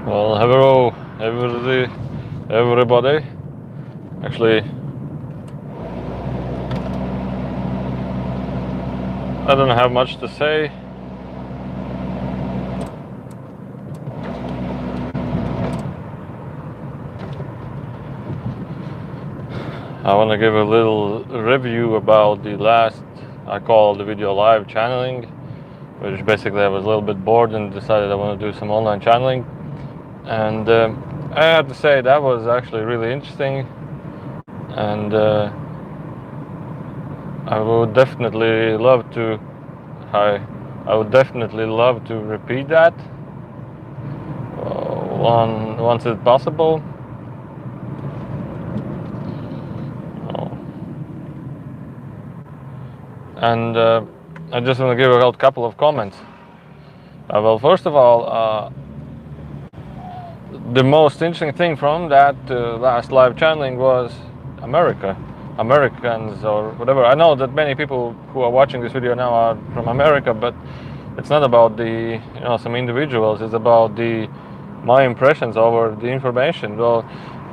Well, hello, everybody. Actually, I don't have much to say. I want to give a little review about the last, I call the video live channeling, which basically I was a little bit bored and decided I want to do some online channeling. And I have to say that was actually really interesting. And I would definitely love to, I would definitely love to repeat that once it's possible. And I just want to give a couple of comments. Well, first of all, the most interesting thing from that last live channeling was Americans or whatever. I know that many people who are watching this video now are from America, but it's not about the some individuals. It's about my impressions over the information. Well,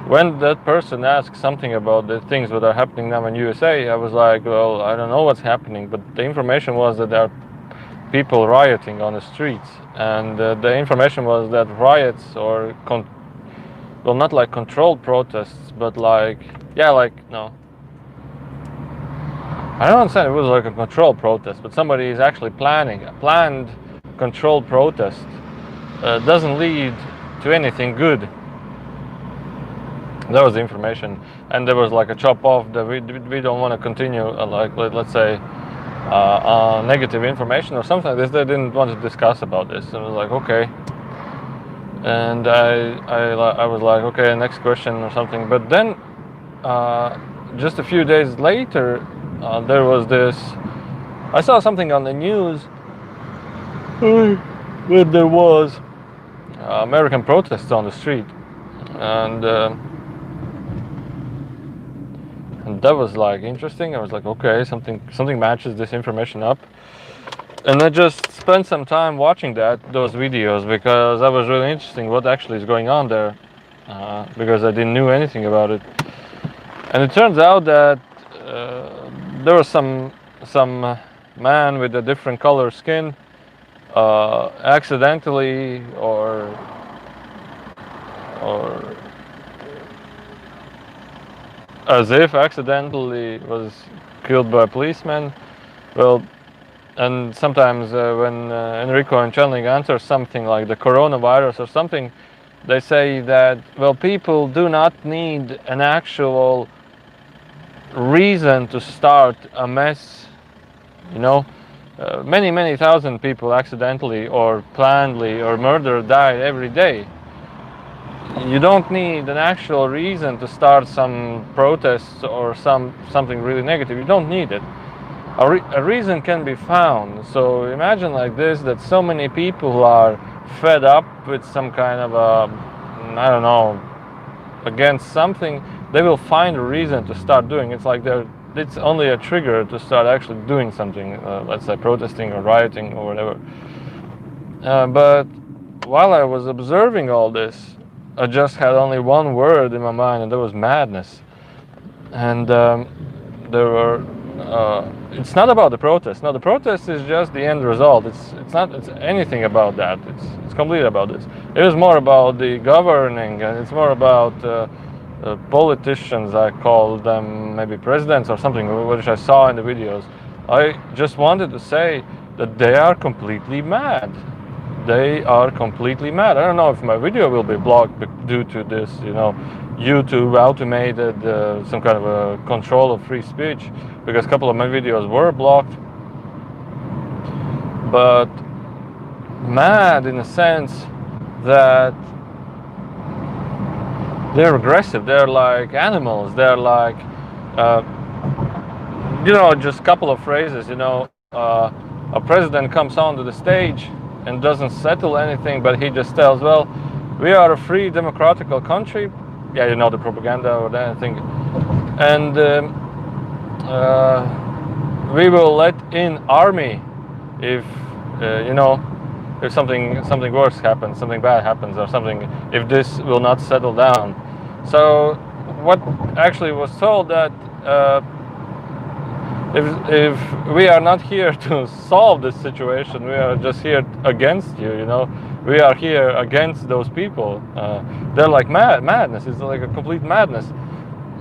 when that person asked something about the things that are happening now in USA, I was like, well, I don't know what's happening, but the information was that there are people rioting on the streets, and the information was that riots or well, not like controlled protests, but like no, I don't understand. It was like a controlled protest, but somebody is actually planning a planned controlled protest. Doesn't lead to anything good. That was the information, and there was like a chop off that we don't want to continue. Let's say negative information or something like this. They didn't want to discuss about this, and I was like, okay. And I was like, okay, next question or something. But then, just a few days later, there was this. I saw something on the news where there was American protests on the street, and that was like interesting. I was like, okay, something matches this information up. And I just spent some time watching those videos because that was really interesting what actually is going on there, because I didn't know anything about it. And it turns out that there was some man with a different color skin accidentally or as if accidentally was killed by a policeman. Well, and sometimes when Enrico and Chanling answer something like the coronavirus or something, they say that, well, people do not need an actual reason to start a mess. Many thousand people accidentally or plannedly or murder died every day. You don't need an actual reason to start some protests or something really negative. You don't need it. A reason can be found. So imagine like this, that so many people who are fed up with some kind of I don't know, against something, they will find a reason to start doing. It's like it's only a trigger to start actually doing something, let's say protesting or rioting or whatever. But while I was observing all this, I just had only one word in my mind, and that was madness. And there were it's not about the protest. No, the protest is just the end result. It's not anything about that. It's completely about this. It is more about the governing, and it's more about politicians. I call them maybe presidents or something, which I saw in the videos. I just wanted to say that they are completely mad. They are completely mad. I don't know if my video will be blocked due to this, YouTube automated some kind of a control of free speech, because a couple of my videos were blocked. But mad in the sense that they're aggressive. They're like animals. They're like, just a couple of phrases. A president comes onto the stage and doesn't settle anything, but he just tells, well, we are a free democratical country. Yeah, the propaganda or anything. And we will let in army if, if something worse happens, something bad happens, or something, if this will not settle down. So what actually was told that if we are not here to solve this situation, we are just here against you. You know, we are here against those people. They're like madness. It's like a complete madness.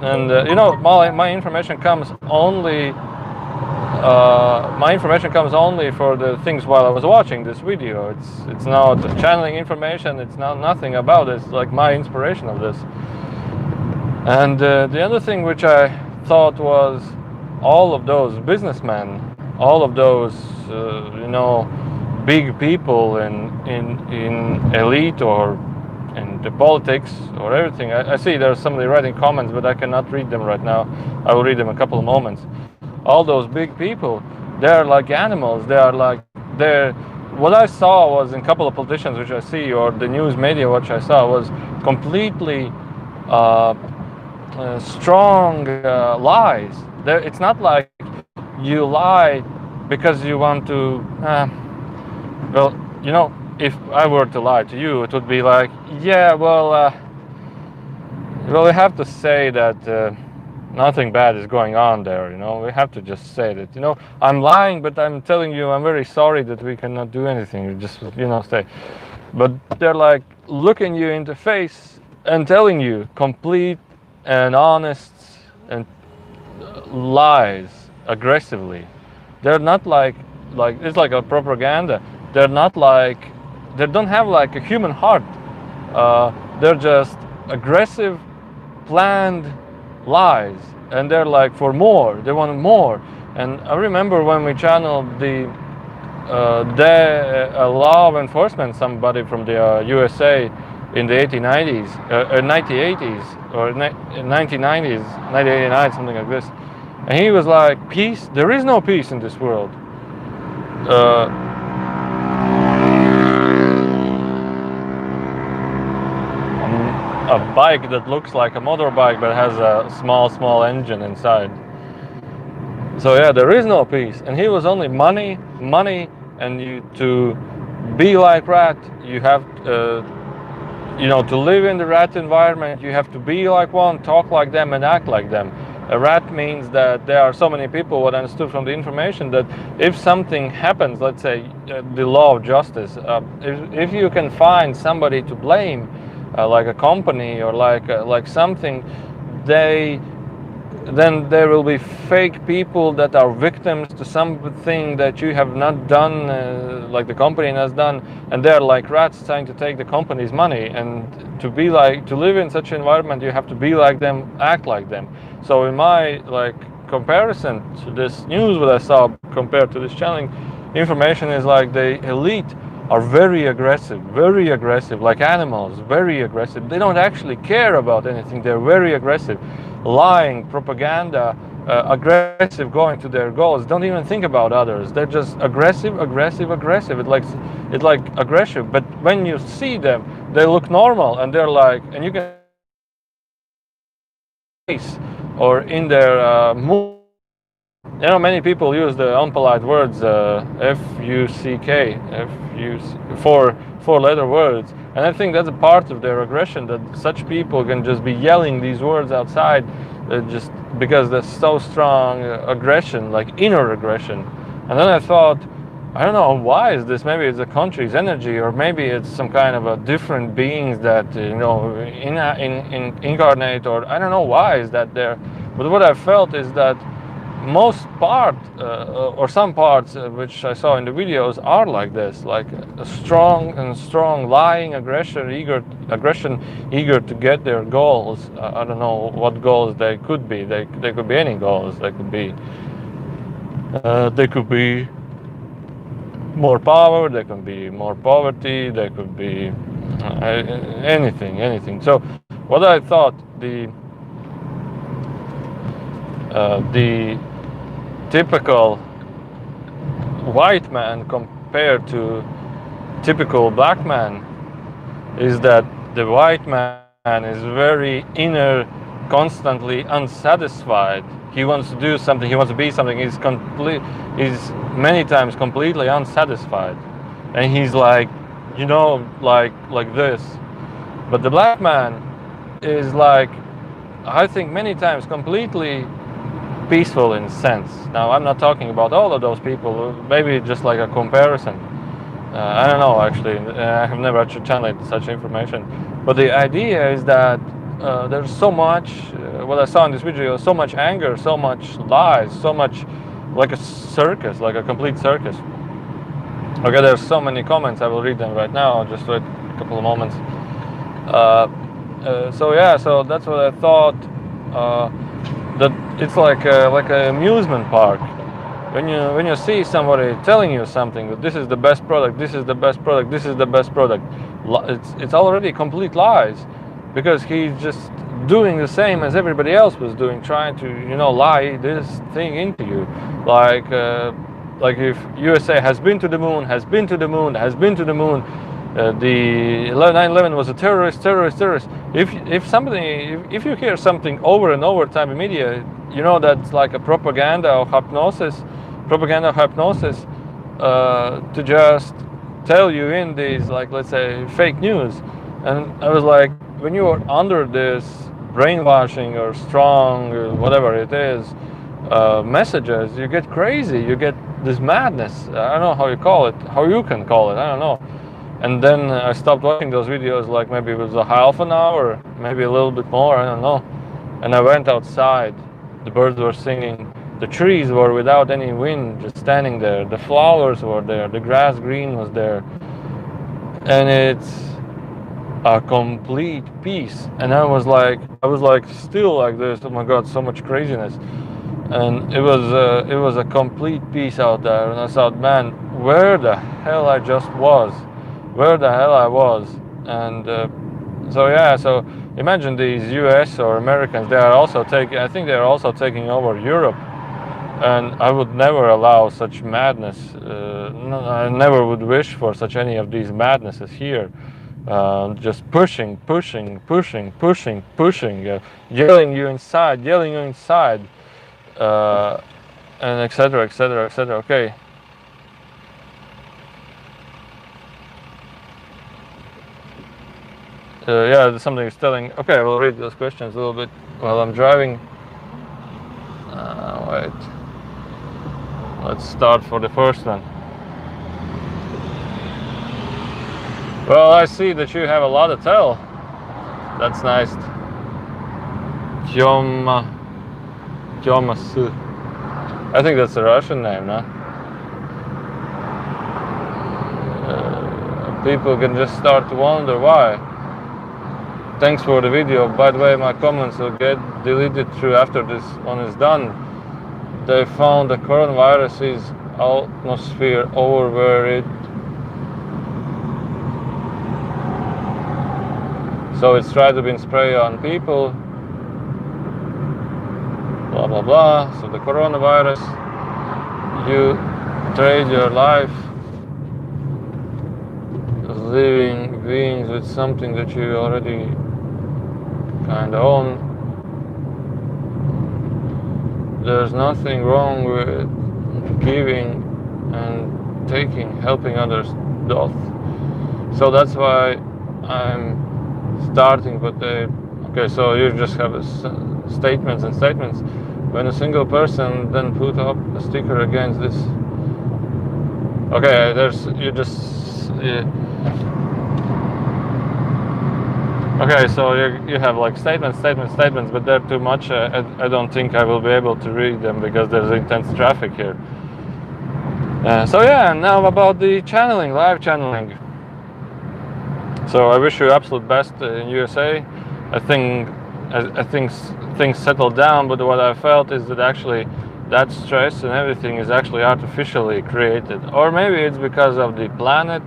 And you know, my information comes only. My information comes only for the things while I was watching this video. It's not channeling information. It's not nothing about it. It's like my inspiration of this. And the other thing which I thought was, all of those businessmen, all of those you know, big people in elite or in the politics or everything. I see there's somebody writing comments, but I cannot read them right now. I will read them in a couple of moments. All those big people, they're like animals. What I saw was, in a couple of politicians which I see, or the news media which I saw, was completely strong lies. It's not like you lie because you want to, well, you know, if I were to lie to you, it would be like, yeah, well, we have to say that nothing bad is going on there, you know, we have to just say that, you know, I'm lying, but I'm telling you I'm very sorry that we cannot do anything, you just, you know, stay. But they're like looking you in the face and telling you complete and honest and lies aggressively. They're not like it's like a propaganda. They're not like, they don't have like a human heart. They're just aggressive, planned lies, and they're like for more. They want more. And I remember when we channeled the law enforcement, somebody from the USA in the 1980s, 1980s or 1990s, 1989, something like this. And he was like, peace? There is no peace in this world. A bike that looks like a motorbike but has a small engine inside. So yeah, there is no peace. And he was only money, and you, to be like rat, you have you know, to live in the rat environment, you have to be like one, talk like them, and act like them. A rat means that there are so many people, what I understood from the information, that if something happens, let's say the law of justice, if you can find somebody to blame, like a company or like something, then there will be fake people that are victims to something that you have not done, like the company has done, and they're like rats trying to take the company's money. And to live in such an environment, you have to be like them, act like them. So in my like comparison to this news, what I saw compared to this channeling information, is like the elite are very aggressive, like animals, very aggressive. They don't actually care about anything. They're very aggressive. Lying, propaganda, aggressive, going to their goals, don't even think about others. They're just aggressive. It's like aggressive. But when you see them, they look normal, and they're like, and you can or in their mood. You know, many people use the unpolite words, F-U-C-K, four-letter words. And I think that's a part of their aggression, that such people can just be yelling these words outside just because there's so strong aggression, like inner aggression. And then I thought, I don't know, why is this? Maybe it's the country's energy, or maybe it's some kind of a different beings that, you know, incarnate, or I don't know why is that there. But what I felt is that most part, or some parts which I saw in the videos, are like this, like a strong lying aggression, eager to get their goals. I don't know what goals they could be. They could be any goals. They could be more power. They can be more poverty. They could be anything. So what I thought, the typical white man compared to typical black man is that the white man is very inner, constantly unsatisfied. He wants to do something, he wants to be something, he's many times completely unsatisfied. and he's like, like this. But the black man is like, I think many times completely peaceful in a sense. Now I'm not talking about all of those people, maybe just like a comparison. I don't know actually, I have never actually channeled such information. But the idea is that there's so much, what I saw in this video, so much anger, so much lies, so much like a circus, like a complete circus. Okay, there's so many comments, I will read them right now, I'll just wait a couple of moments. So yeah, so that's what I thought, that it's like an amusement park. When you see somebody telling you something, that this is the best product, this is the best product, this is the best product, it's already complete lies, because he's just doing the same as everybody else was doing, trying to lie this thing into you, like if USA has been to the moon, has been to the moon, has been to the moon. The 9/11 was a terrorist. If you hear something over and over time in media, that's like a propaganda or hypnosis to just tell you in these, like, let's say, fake news. And I was like, when you are under this brainwashing or strong, whatever it is, messages, you get crazy, you get this madness. I don't know how you call it, how you can call it, I don't know. And then I stopped watching those videos, like maybe it was a half an hour, maybe a little bit more, I don't know. And I went outside, the birds were singing, the trees were without any wind, just standing there, the flowers were there, the grass green was there. And it's a complete peace. And I was like still like this, oh my God, so much craziness. And it was a complete peace out there. And I thought, man, where the hell I just was. Where the hell I was. And so imagine these US or Americans, I think they are also taking over Europe. And I would never allow such madness. I never would wish for such any of these madnesses here. Just pushing, yelling you inside, and etc. Okay. Yeah, something is telling. Okay, I will read those questions a little bit while I'm driving. Wait. Let's start for the first one. Well, I see that you have a lot to tell. That's nice. Tjomasu. I think that's a Russian name, no? People can just start to wonder why. Thanks for the video. By the way, my comments will get deleted through after this one is done. They found the coronavirus is atmosphere over where it. So it's tried to be spray on people. Blah blah blah. So the coronavirus, you trade your life living beings with something that you already kind of own. There's nothing wrong with giving and taking, helping others doth. So that's why I'm starting. But okay, so you just have statements and statements. When a single person then put up a sticker against this, okay, okay, so you have like statements, but they're too much. I don't think I will be able to read them because there's intense traffic here. So yeah, now about the channeling, live channeling. So I wish you absolute best in USA. I think things settled down, but what I felt is that actually that stress and everything is actually artificially created, or maybe it's because of the planet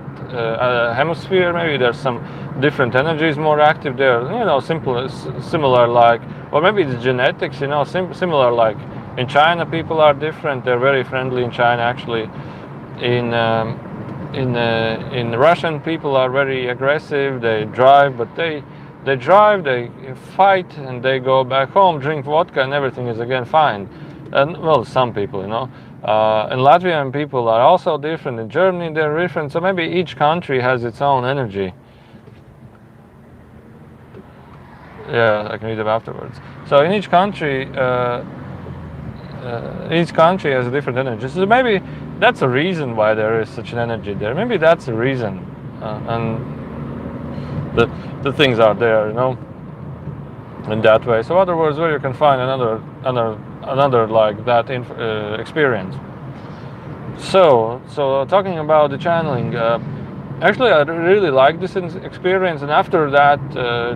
hemisphere. Maybe there's some different energies more active there, similar like, or maybe it's genetics, similar like in China people are different, they're very friendly in China actually. In Russian people are very aggressive, they drive, but they drive, they fight, and they go back home, drink vodka, and everything is again fine. And well, some people, And Latvian people are also different. In Germany, they're different. So maybe each country has its own energy. Yeah, I can read them afterwards. So in each country has a different energy. So maybe that's a reason why there is such an energy there. Maybe that's a reason, and the things are there, in that way. So other words, where you can find another like that experience. So talking about the channeling. Actually, I really liked this experience, and after that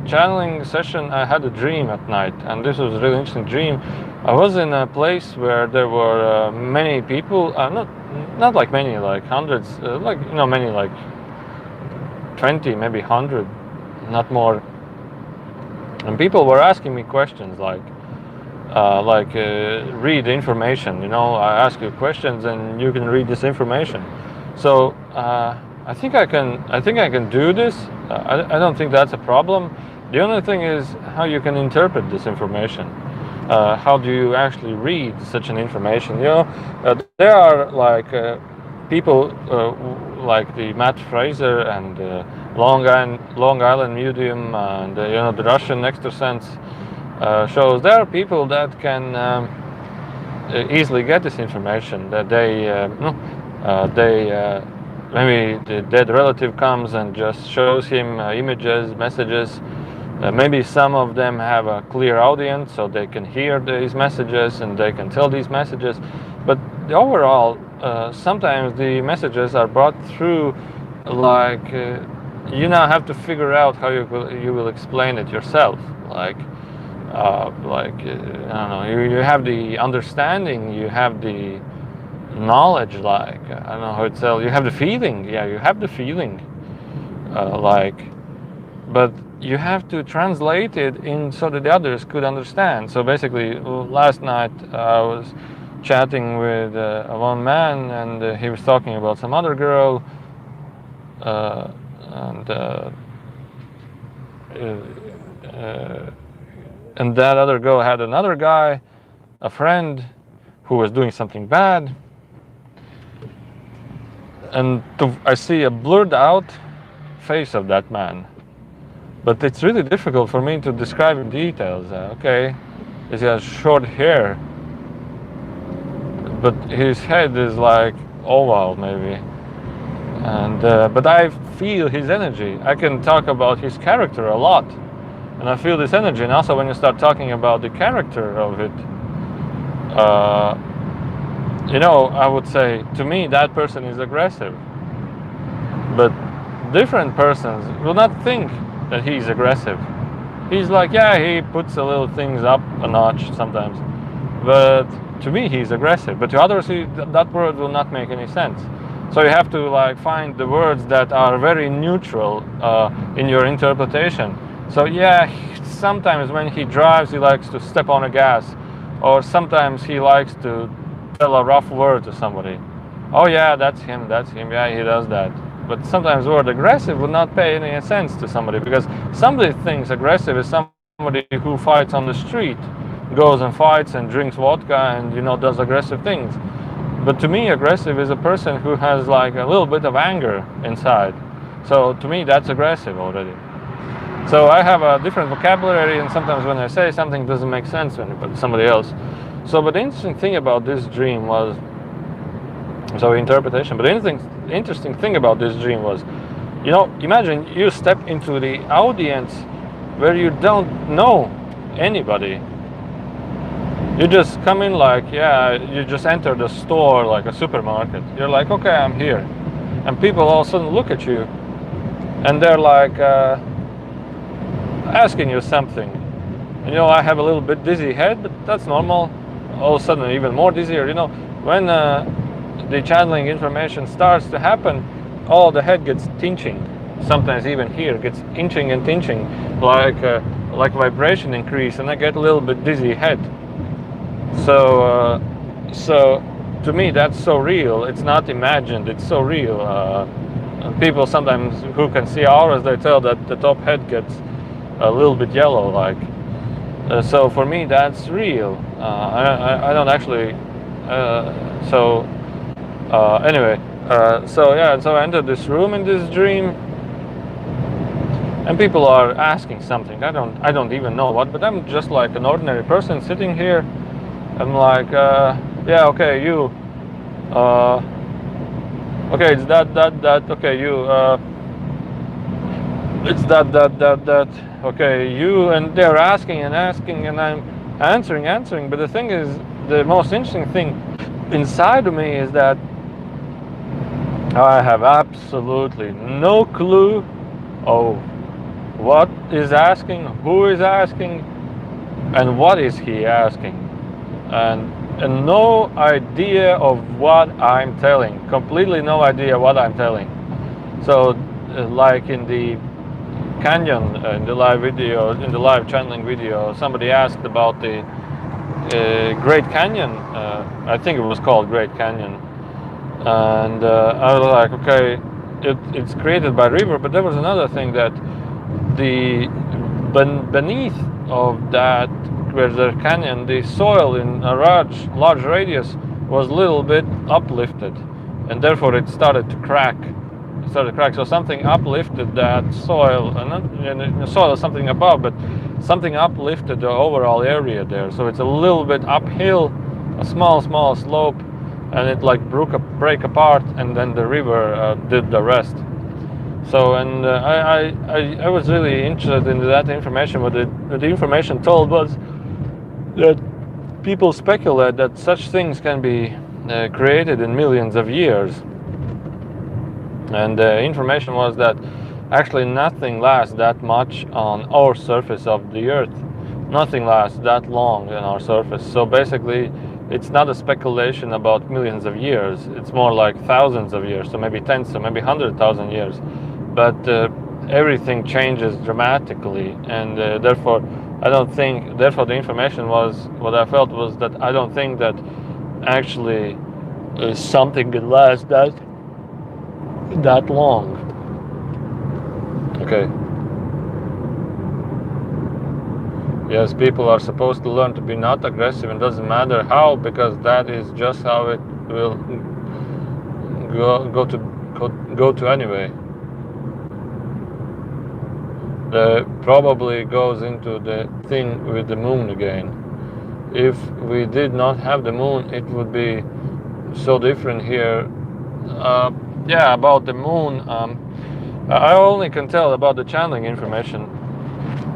channeling session, I had a dream at night, and this was a really interesting dream. I was in a place where there were many people, not like many, like hundreds, many, like 20, maybe 100, not more. And people were asking me questions like read information. I ask you questions, and you can read this information. So. I think I can do this. I don't think that's a problem. The only thing is how you can interpret this information. How do you actually read such an information? There are like people like the Matt Fraser and Long Island Medium and the Russian extrasense shows. There are people that can easily get this information. That maybe the dead relative comes and just shows him images, messages. Maybe some of them have a clear audience, so they can hear these messages and they can tell these messages. But overall, sometimes the messages are brought through like you now have to figure out how you will explain it yourself. I don't know. You have the understanding. You have the knowledge, I don't know how to tell. You have the feeling. Yeah, you have the feeling. But you have to translate it in so that the others could understand. So basically, last night I was chatting with one man, and he was talking about some other girl, and that other girl had another guy, a friend, who was doing something bad. And I see a blurred out face of that man. But it's really difficult for me to describe in details. Okay, he has short hair, but his head is like oval maybe. And but I feel his energy. I can talk about his character a lot, and I feel this energy. And also when you start talking about the character of it, I would say, to me, that person is aggressive. But different persons will not think that he's aggressive. He's like, yeah, he puts a little things up a notch sometimes. But to me, he's aggressive. But to others, that word will not make any sense. So you have to find the words that are very neutral in your interpretation. So yeah, sometimes when he drives, he likes to step on the gas. Or sometimes he likes to tell a rough word to somebody. Oh yeah, that's him, yeah, he does that. But sometimes the word aggressive would not pay any sense to somebody, because somebody thinks aggressive is somebody who fights on the street, goes and fights and drinks vodka and does aggressive things. But to me, aggressive is a person who has like a little bit of anger inside. So to me, that's aggressive already. So I have a different vocabulary, and sometimes when I say something, it doesn't make sense to somebody else. So, but the interesting thing about this dream was, interpretation, but the interesting thing about this dream was, imagine you step into the audience where you don't know anybody. You just come in you just enter the store like a supermarket. You're like, okay, I'm here. And people all of a sudden look at you, and they're like asking you something. And, I have a little bit dizzy head, but that's normal. All of a sudden, even more dizzier. When the channeling information starts to happen, the head gets tinching. Sometimes even here gets inching and tinching, like vibration increase, and I get a little bit dizzy head. So to me, that's so real. It's not imagined. It's so real. People sometimes who can see auras, they tell that the top head gets a little bit yellow, so for me, that's real. I don't actually Anyway, so I entered this room in this dream, and people are asking something. I don't even know what, but I'm just like an ordinary person sitting here. I'm like, yeah, okay, you, okay, it's that, okay, you, it's that, okay, you, and they're asking and asking, and I'm answering. But the thing is, the most interesting thing inside of me is that I have absolutely no clue of what is asking, who is asking, and what is he asking, and no idea of what I'm telling. Completely no idea what I'm telling. So, like in the Canyon, in the live video, in the live channeling video, somebody asked about the Great Canyon. I think it was called Great Canyon, and I was like, okay, it's created by river, but there was another thing that the beneath of that, where the canyon, the soil in a large radius was a little bit uplifted, and therefore it started to crack. So something uplifted that soil, and the soil is something above, but something uplifted the overall area there. So it's a little bit uphill, a small slope, and it like break apart, and then the river did the rest. So, and I was really interested in that information. What the information told was that people speculate that such things can be created in millions of years. And the information was that actually nothing lasts that much on our surface of the earth. Nothing lasts that long on our surface. So basically, it's not a speculation about millions of years. It's more like thousands of years, so maybe tens, so maybe 100,000 years. But everything changes dramatically, and therefore the information was, what I felt was that I don't think that actually something could last that long. Okay. Yes, people are supposed to learn to be not aggressive, and doesn't matter how, because that is just how it will go to anyway. Probably goes into the thing with the moon again. If we did not have the moon, it would be so different here. Yeah, about the moon, I only can tell about the channeling information.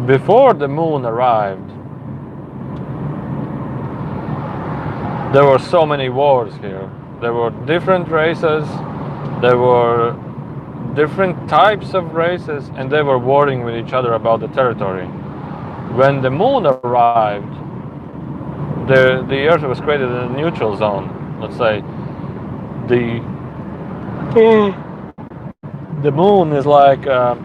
Before the moon arrived, there were so many wars here. There were different races, there were different types of races, and they were warring with each other about the territory. When the moon arrived, the earth was created in a neutral zone. Let's say the moon is like a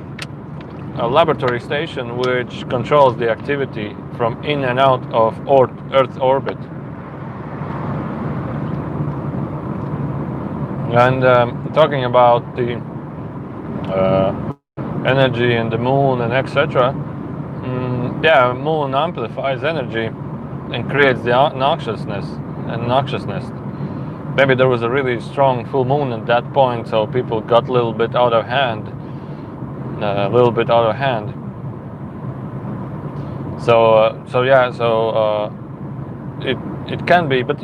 laboratory station which controls the activity from in and out of Earth's orbit. And talking about the energy and the moon and etc. Yeah, moon amplifies energy and creates the noxiousness. Maybe there was a really strong full moon at that point, so people got a little bit out of hand. It can be, but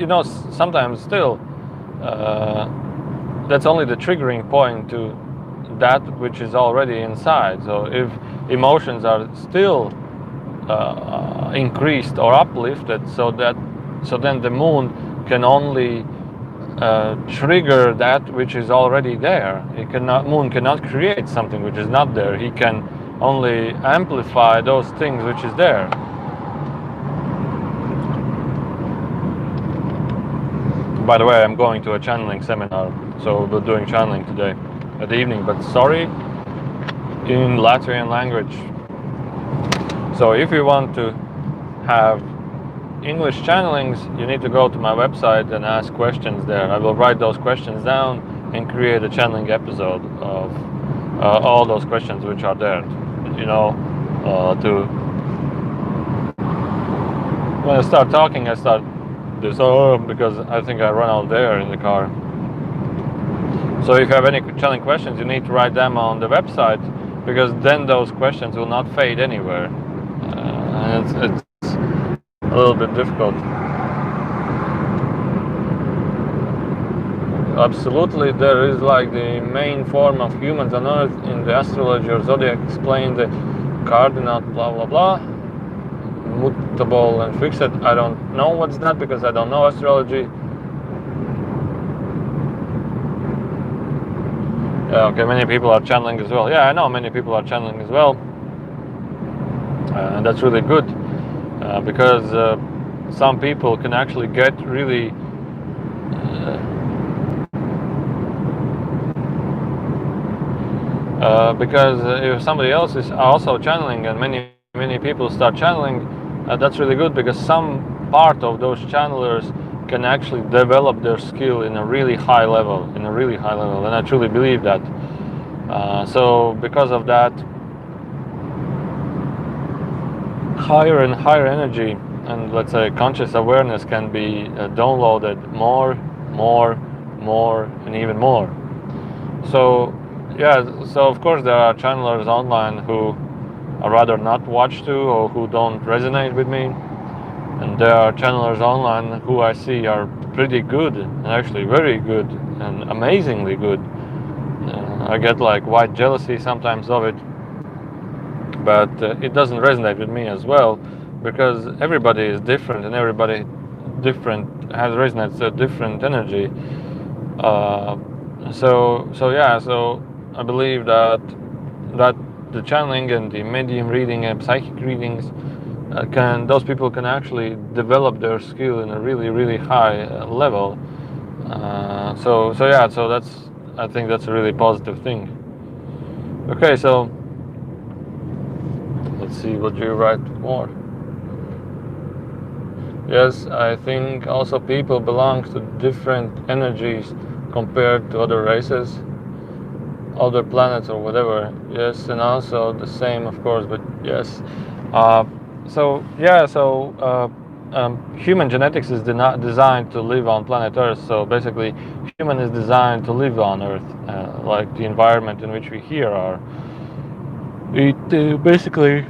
sometimes still that's only the triggering point to that which is already inside. So if emotions are still increased or uplifted, so then the moon can only trigger that which is already there. Moon cannot create something which is not there. He can only amplify those things which is there. By the way, I'm going to a channeling seminar, so we're doing channeling today at the evening, but sorry, in Latvian language. So if you want to have English channelings, you need to go to my website and ask questions there. I will write those questions down and create a channeling episode of all those questions which are there. When I start talking, I start about this. Oh, because I think I run out of air in the car. So if you have any challenging questions, you need to write them on the website, because then those questions will not fade anywhere. And it's a little bit difficult. Absolutely, there is like the main form of humans on Earth in the astrology or zodiac explain the cardinal blah blah blah, mutable and fixed. I don't know what's that because I don't know astrology. Okay, many people are channeling as well. Yeah, I know many people are channeling as well. And that's really good because some people can actually get really because if somebody else is also channeling and many people start channeling, that's really good because some part of those channelers can actually develop their skill in a really high level, and I truly believe that. So because of that, higher and higher energy and let's say conscious awareness can be downloaded more, and even more. So yeah, so of course there are channelers online who I rather not watch to or who don't resonate with me. And there are channelers online who I see are pretty good, and actually very good, and amazingly good. I get like white jealousy sometimes of it, but it doesn't resonate with me as well, because everybody is different, and everybody different has resonates a different energy. So I believe that the channeling and the medium reading and psychic readings those people can actually develop their skill in a really high level. So that's, I think that's a really positive thing. Okay, so let's see what you write more. Yes, I think also people belong to different energies compared to other races, other planets or whatever. Yes, and also the same, of course, but yes. Human genetics is designed to live on planet Earth. So basically, human is designed to live on Earth, like the environment in which we here are. It basically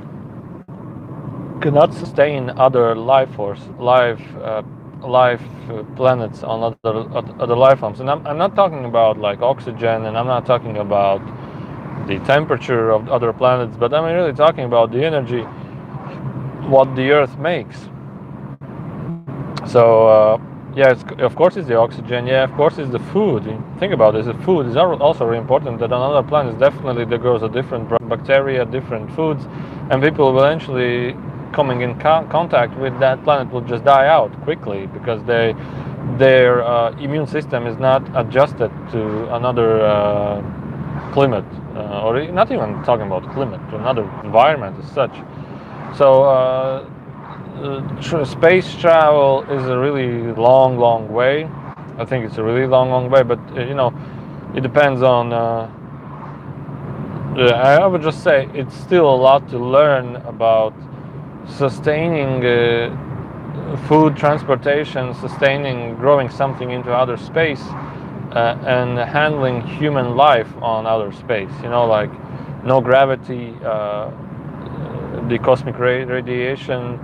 cannot sustain other life planets on other life forms. And I'm not talking about like oxygen, and I'm not talking about the temperature of other planets, but I'm really talking about the energy what the Earth makes. So of course it's the oxygen. Yeah, of course it's the food. Think about this: the food is also very important. That on other planets definitely there goes a different bacteria, different foods, and people eventually coming in contact with that planet will just die out quickly because their immune system is not adjusted to another climate, or not even talking about climate, to another environment as such. So space travel is a really long way. I think it's a really long way, but it depends on. I would just say it's still a lot to learn about sustaining food transportation, growing something into outer space, and handling human life on outer space. Like no gravity, the cosmic radiation,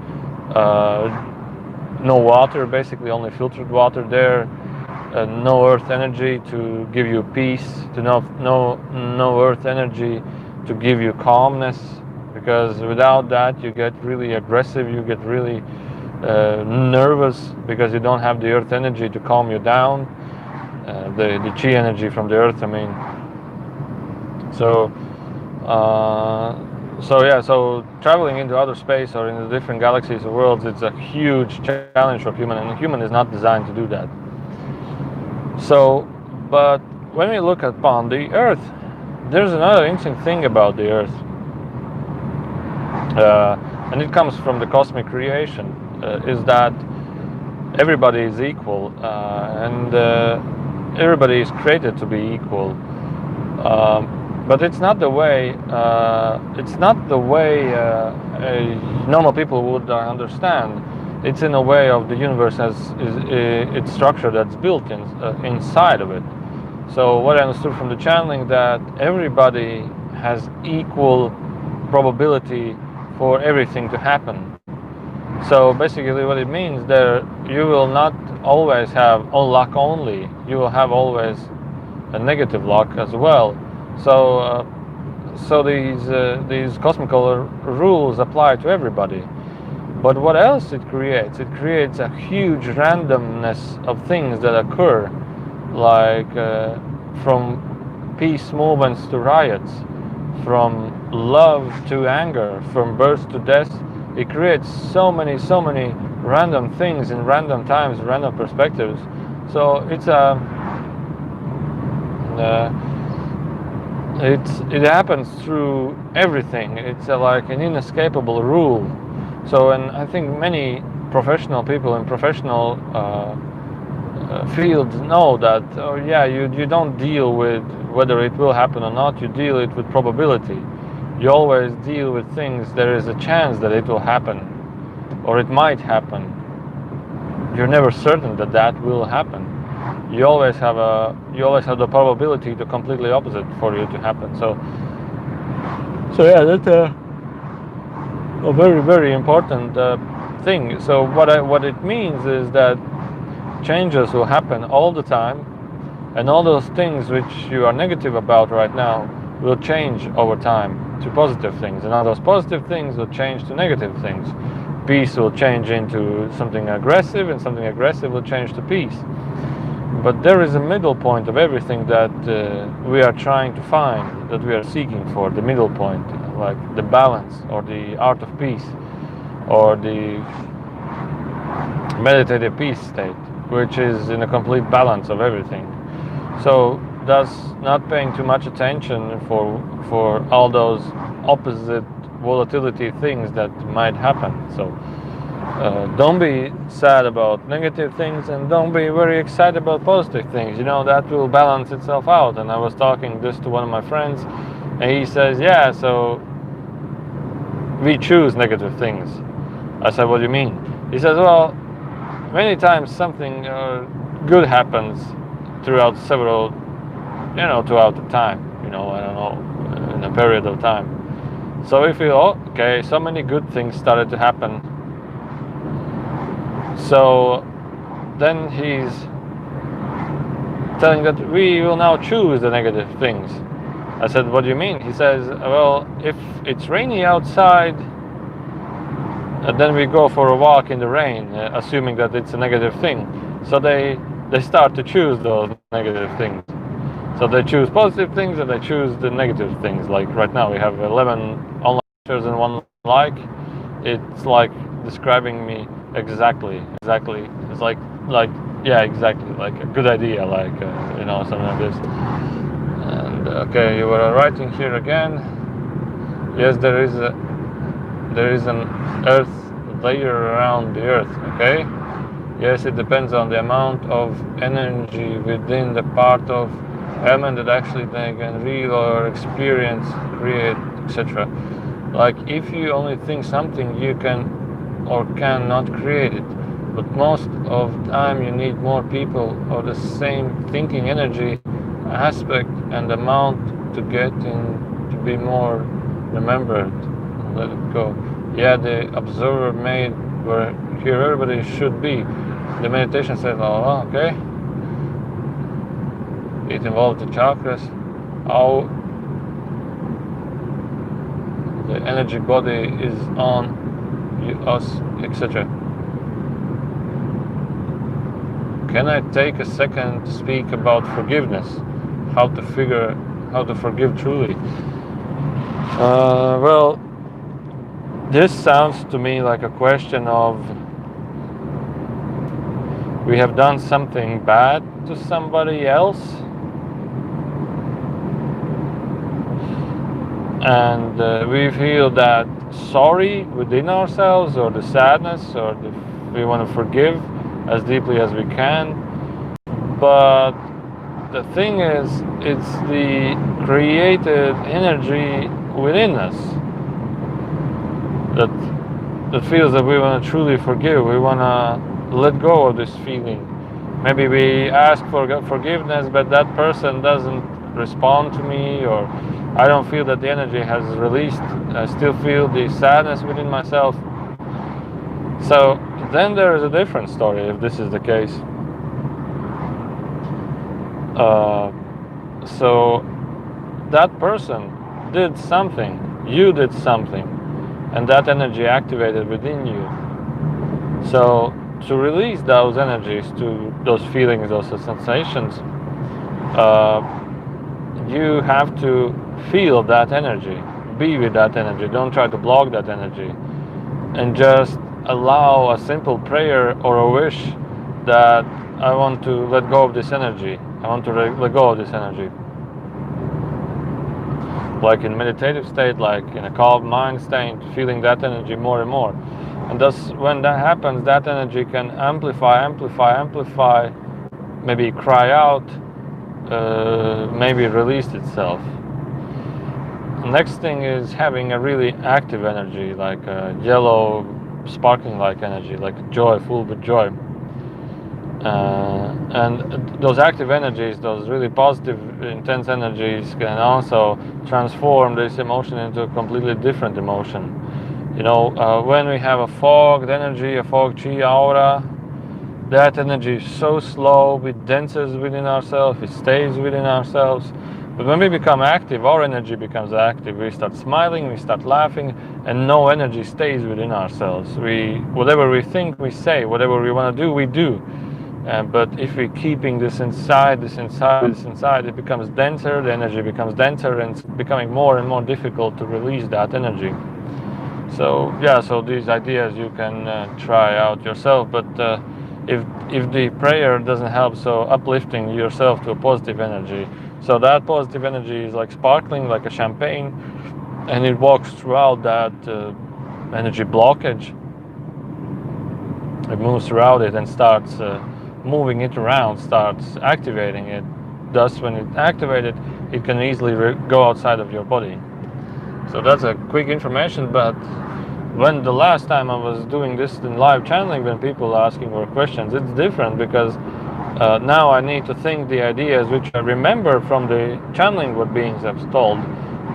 no water, basically only filtered water there, no earth energy to give you peace, no earth energy to give you calmness, because without that you get really aggressive, you get really nervous because you don't have the earth energy to calm you down, the chi energy from the earth, I mean. So traveling into outer space or into different galaxies or worlds, it's a huge challenge for human, and human is not designed to do that. So, but when we look upon the Earth, there's another interesting thing about the Earth, and it comes from the cosmic creation, is that everybody is equal, and everybody is created to be equal. But it's not the way. Normal people would understand. It's in a way of the universe as its structure that's built inside of it. So what I understood from the channeling, that everybody has equal probability for everything to happen. So basically what it means there, you will not always have luck only, you will have always a negative luck as well. So these cosmical rules apply to everybody. But what else it creates? It creates a huge randomness of things that occur, like from peace movements to riots, from love to anger, from birth to death. It creates so many random things in random times, random perspectives. So it's it happens through everything. It's like an inescapable rule. So, and I think many professional people in professional fields know that. Oh yeah, you don't deal with whether it will happen or not. You deal it with probability. You always deal with things. There is a chance that it will happen, or it might happen. You're never certain that that will happen. You always have the probability to completely opposite for you to happen. So yeah, that's a very important thing. So what it means is that changes will happen all the time, and all those things which you are negative about right now will change over time to positive things, and all those positive things will change to negative things. Peace will change into something aggressive, and something aggressive will change to peace. But there is a middle point of everything that we are trying to find, that we are seeking for, the middle point, like the balance, or the art of peace, or the meditative peace state, which is in a complete balance of everything. So thus not paying too much attention for all those opposite volatility things that might happen. So don't be sad about negative things, and don't be very excited about positive things. You know, that will balance itself out. And I was talking this to one of my friends, and he says, yeah, so we choose negative things. I said, what do you mean? He says, well, many times something good happens throughout the time, I don't know, in a period of time. So we feel, okay, so many good things started to happen. So then he's telling that we will now choose the negative things. I said, what do you mean? He says, well, if it's rainy outside, then we go for a walk in the rain, assuming that it's a negative thing. So they start to choose those negative things. So they choose positive things, and they choose the negative things. Like right now we have 11 online lectures and 1 like. It's like describing me exactly. It's like yeah, exactly, like a good idea, like something like this. And okay, you were writing here again. Yes, there is an earth layer around the earth. Okay. Yes, it depends on the amount of energy within the part of element that actually they can real or experience, create, etc. Like if you only think something, you can or cannot create it. But most of the time you need more people of the same thinking energy aspect and amount to get in, to be more remembered. Let it go. Yeah, the observer made where here everybody should be. The meditation said, oh, okay. It involved the chakras, how the energy body is on us, etc. Can I take a second to speak about forgiveness? How to forgive truly? Well, this sounds to me like a question of, we have done something bad to somebody else, and we feel that sorry within ourselves, or the sadness, or we want to forgive as deeply as we can. But the thing is, it's the created energy within us that that feels that we want to truly forgive. We want to let go of this feeling. Maybe we ask for forgiveness, but that person doesn't respond to me, or I don't feel that the energy has released. I still feel the sadness within myself. So then there is a different story if this is the case. So that person did something, you did something, and that energy activated within you. So to release those energies, to those feelings, those sensations, you have to feel that energy, be with that energy. Don't try to block that energy, and just allow a simple prayer or a wish that I want to let go of this energy. I want to let go of this energy. Like in meditative state, like in a calm mind state, feeling that energy more and more. And thus, when that happens, that energy can amplify, maybe cry out, maybe release itself. Next thing is having a really active energy, like a yellow, sparkling like energy, like joy, full with joy. And those active energies, those really positive, intense energies, can also transform this emotion into a completely different emotion. You know, when we have a fogged energy, a fog chi aura, that energy is so slow, it denses within ourselves, it stays within ourselves. But when we become active, our energy becomes active. We start smiling, we start laughing, and no energy stays within ourselves. Whatever we think, we say. Whatever we want to do, we do. But if we're keeping this inside, it becomes denser, the energy becomes denser, and it's becoming more and more difficult to release that energy. So yeah, so these ideas you can try out yourself, but if the prayer doesn't help, so uplifting yourself to a positive energy. So that positive energy is like sparkling, like a champagne, and it walks throughout that energy blockage. It moves throughout it and starts moving it around, starts activating it. Thus, when it's activated, it can easily go outside of your body. So that's a quick information, but when the last time I was doing this in live channeling, when people are asking for questions, it's different because now I need to think the ideas which I remember from the channeling what beings have told.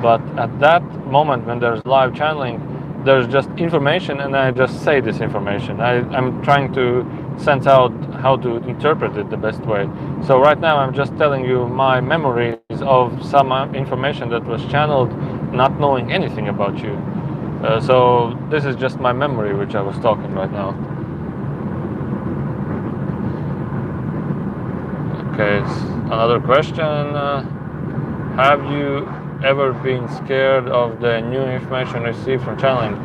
But at that moment when there's live channeling, there's just information and I just say this information. I'm trying to sense out how to interpret it the best way. So right now I'm just telling you my memories of some information that was channeled, not knowing anything about you. So this is just my memory which I was talking right now. Okay, another question. Have you ever been scared of the new information received from channeling?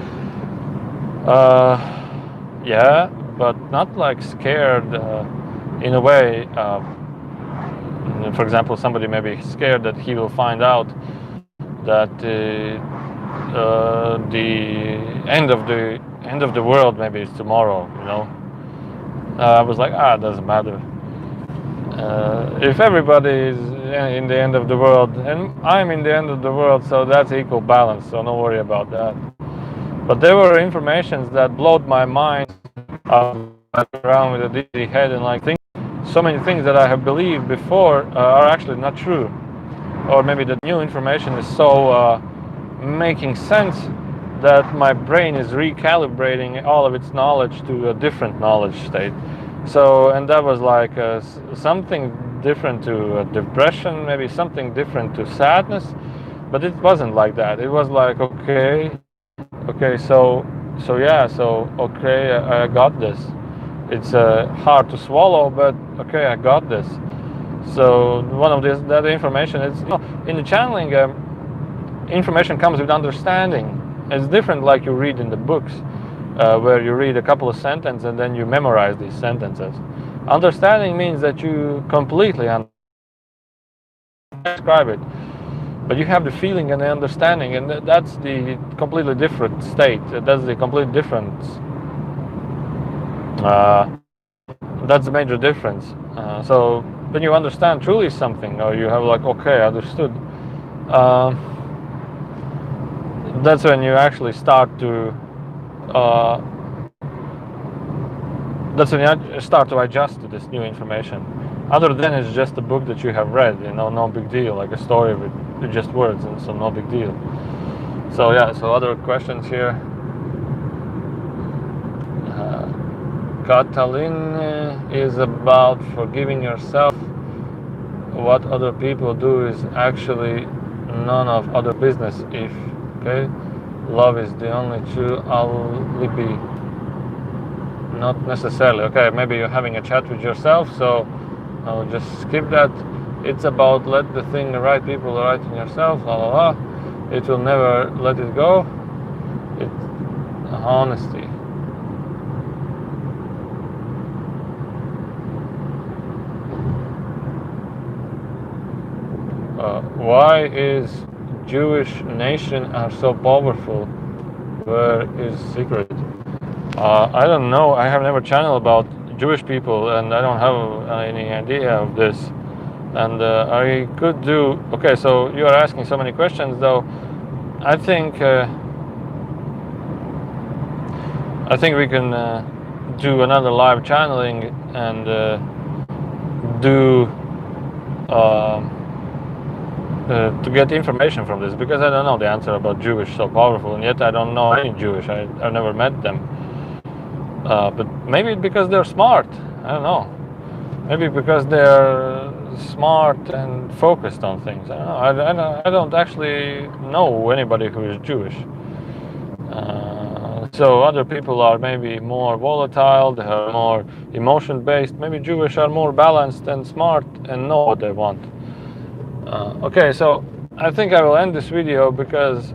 Yeah, but not like scared in a way. For example, somebody may be scared that he will find out that the end of the world maybe is tomorrow. You know, I was like, it doesn't matter. If everybody is in the end of the world, and I'm in the end of the world, so that's equal balance, so don't worry about that. But there were informations that blowed my mind around with a dizzy head, and like so many things that I have believed before are actually not true. Or maybe the new information is so making sense that my brain is recalibrating all of its knowledge to a different knowledge state. So, and that was like something different to depression, maybe something different to sadness, but it wasn't like that. It was like, okay, so okay, I got this. It's hard to swallow, but okay, I got this. So one of that information is, in the channeling, information comes with understanding. It's different like you read in the books. Where you read a couple of sentences and then you memorize these sentences. Understanding means that you completely describe it, but you have the feeling and the understanding, and that's the completely different state. That's the complete difference. That's the major difference. So when you understand truly something, or you have like, okay, understood, that's when you actually start to uh, that's when you start to adjust to this new information. Other than it's just a book that you have read, no big deal, like a story with just words, and so no big deal. So yeah, so other questions here. Katalin is about forgiving yourself. What other people do is actually none of other business. If okay, love is the only true alibi. Not necessarily. Okay, maybe you're having a chat with yourself, so I'll just skip that. It's about let the thing the right people right in yourself. La la la. It will never let it go. It's honesty. Why is Jewish nation are so powerful? Where is secret? I don't know. I have never channeled about Jewish people, and I don't have any idea of this. And I could do. Okay, so you are asking so many questions, though. I think we can do another live channeling and do. To get information from this, because I don't know the answer about Jewish so powerful, and yet I don't know any Jewish. I've never met them. But maybe because they're smart. I don't know. Maybe because they're smart and focused on things. I don't know. I don't actually know anybody who is Jewish. So other people are maybe more volatile. They are more emotion-based. Maybe Jewish are more balanced and smart and know what they want. Okay, so I think I will end this video because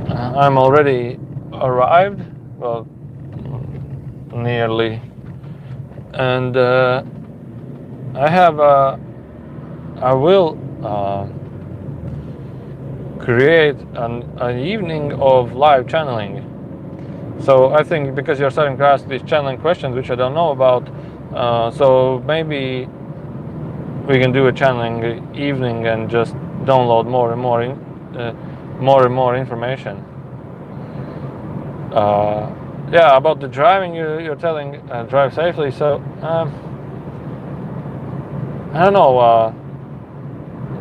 I'm already arrived, well, nearly, and I will create an evening of live channeling. So I think because you're starting to ask these channeling questions, which I don't know about, so maybe we can do a channeling evening and just download more and more information. Yeah, about the driving, you're telling drive safely. So I don't know.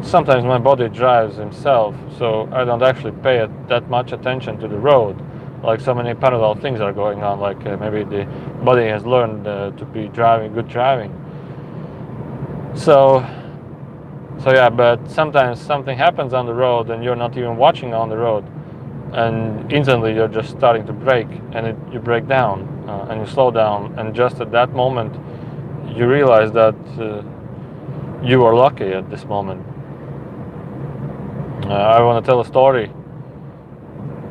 Sometimes my body drives himself, so I don't actually pay that much attention to the road. Like so many parallel things are going on. Like maybe the body has learned to be good driving. So yeah, but sometimes something happens on the road and you're not even watching on the road, and instantly you're just starting to brake, and you break down and you slow down, and just at that moment you realize that you are lucky at this moment. I want to tell a story.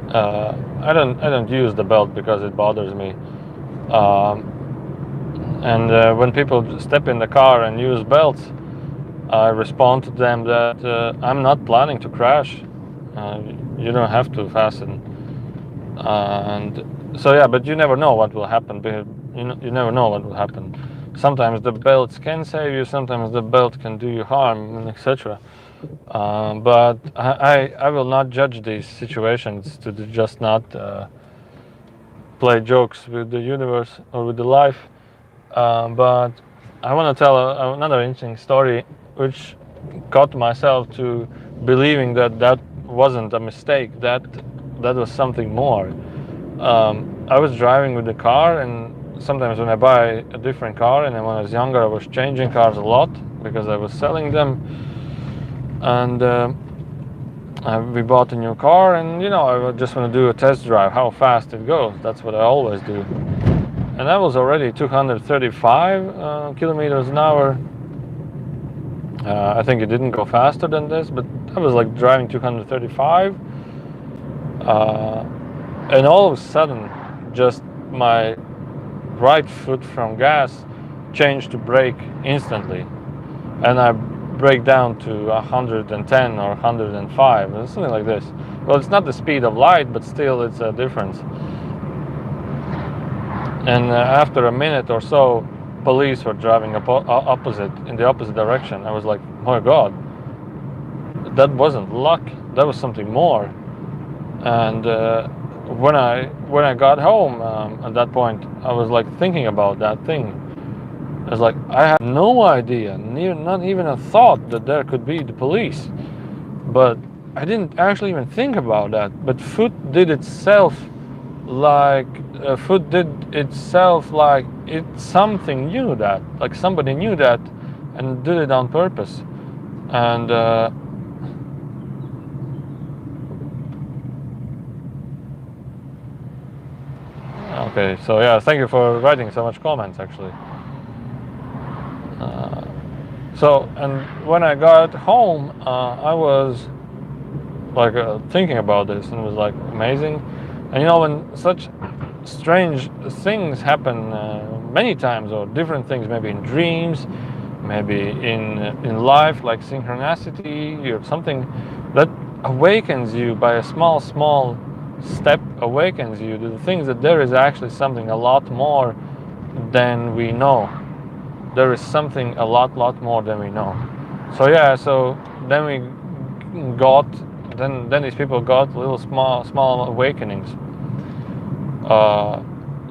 I don't use the belt because it bothers me. And when people step in the car and use belts, I respond to them that I'm not planning to crash. You don't have to fasten. And so yeah, but you never know what will happen. You never know what will happen. Sometimes the belts can save you. Sometimes the belt can do you harm, and etc. But I will not judge these situations to just not play jokes with the universe or with the life. But I want to tell another interesting story, which got myself to believing that wasn't a mistake. That was something more. I was driving with the car, and sometimes when I buy a different car, and then when I was younger, I was changing cars a lot because I was selling them. And we bought a new car, and I just want to do a test drive, how fast it goes. That's what I always do. And that was already 235 kilometers an hour. I think it didn't go faster than this, but I was like driving 235. And all of a sudden, just my right foot from gas changed to brake instantly. And I brake down to 110 or 105, something like this. Well, it's not the speed of light, but still it's a difference. And after a minute or so, police were driving in the opposite direction. I was like, oh my God, that wasn't luck. That was something more. And when I got home, at that point, I was like thinking about that thing. I was like, I had no idea, not even a thought that there could be the police. But I didn't actually even think about that. But food did itself like it's something new, that like somebody knew that and did it on purpose. And okay, so yeah, thank you for writing so much comments actually. So, and when I got home, I was like thinking about this, and it was like amazing. And you know, when such strange things happen many times, or different things, maybe in dreams, maybe in life, like synchronicity or something, that awakens you by a small step, awakens you to the things that there is actually something a lot more than we know. There is something a lot more than we know. So yeah, so then we got, then these people got little small awakenings.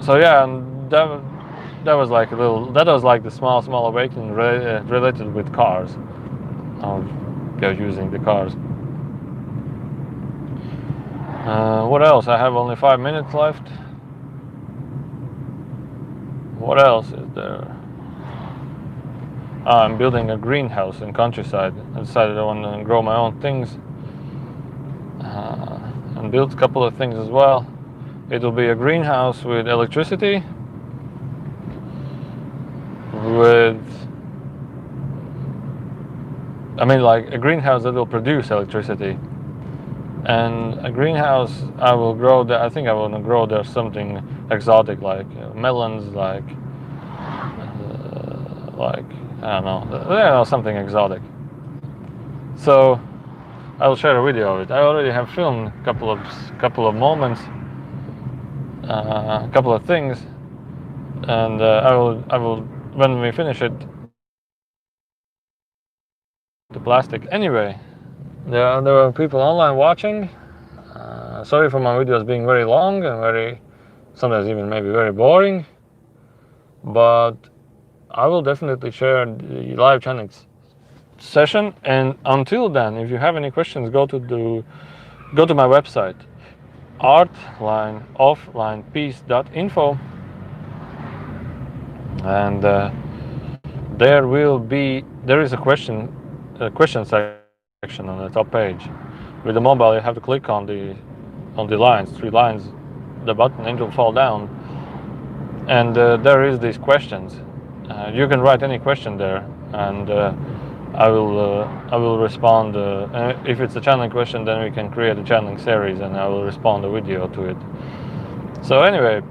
So yeah, and that was like the small awakening related with cars. They're using the cars. What else? I have only 5 minutes left. What else is there? I'm building a greenhouse in countryside. I decided I want to grow my own things, and build a couple of things as well. It will be a greenhouse with electricity, like a greenhouse that will produce electricity, and a greenhouse I will grow there. I think I want to grow there something exotic, like melons, like I don't know, something exotic. So I will share a video of it. I already have filmed a couple of moments, a couple of things, and I will when we finish it, the plastic. Anyway, there are people online watching. Sorry for my videos being very long and sometimes even maybe very boring, but I will definitely share the live channeling session. And until then, if you have any questions, go to my website, artlineofflinepeace.info, and there is a question section on the top page. With the mobile, you have to click on the lines, 3 lines, the button, and it will fall down. And there is these questions. You can write any question there, and I will respond. If it's a channeling question, then we can create a channeling series, and I will respond a video to it. So anyway,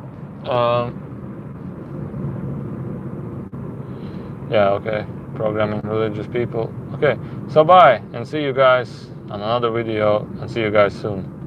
yeah, okay. Programming religious people. Okay, so bye, and see you guys on another video, and see you guys soon.